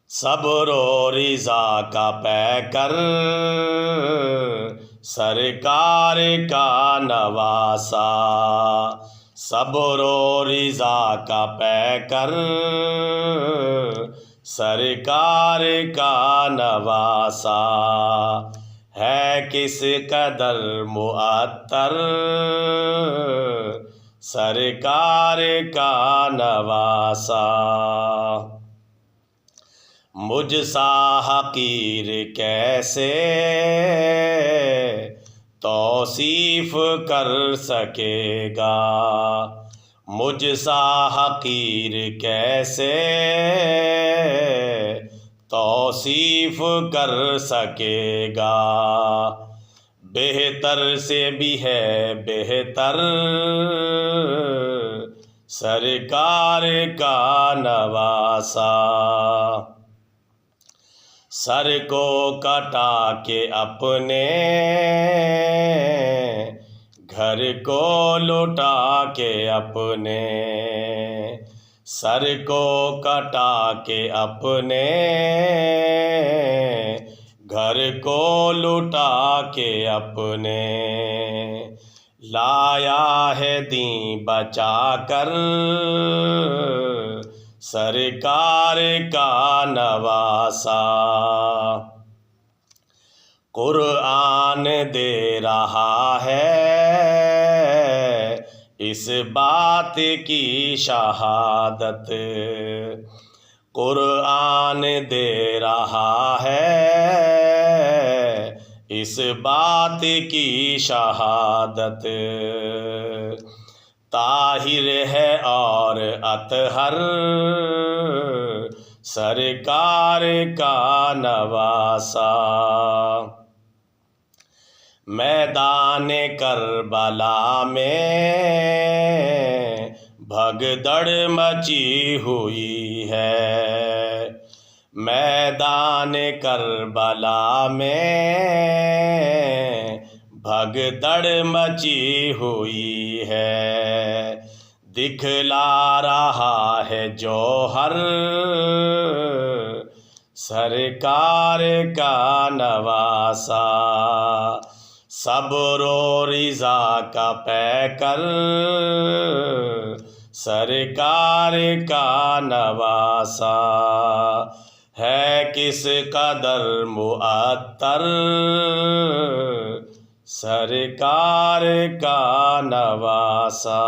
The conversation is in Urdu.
صبر و رضا کا پیکر سرکار کا نواسا، صبر و رضا کا پیکر سرکار کا نواسا، ہے کس قدر معطر سرکار کا نواسا۔ مجھ سا حقیر کیسے توصیف کر سکے گا، مجھ سا حقیر کیسے توصیف کر سکے گا، بہتر سے بھی ہے بہتر سرکار کا نواسا، سر کو کٹا کے اپنے گھر کو لوٹا کے اپنے، سر کو کٹا کے اپنے گھر کو لوٹا کے اپنے، لایا ہے دین بچا کر سرکار کا نواسا، قرآن دے رہا ہے اس بات کی شہادت، قرآن دے رہا ہے اس بات کی شہادت، طاہر ہے اور اطہر سرکار کا نواسا، میدان کربلا میں بھگدڑ مچی ہوئی ہے، میدان کربلا میں بھگدڑ مچی ہوئی ہے، دکھلا رہا ہے جوہر سرکار کا نواسا، صبر و رضا کا پیکر سرکار کا نواسا، ہے کس قدر معطر سرکار کا نواسا۔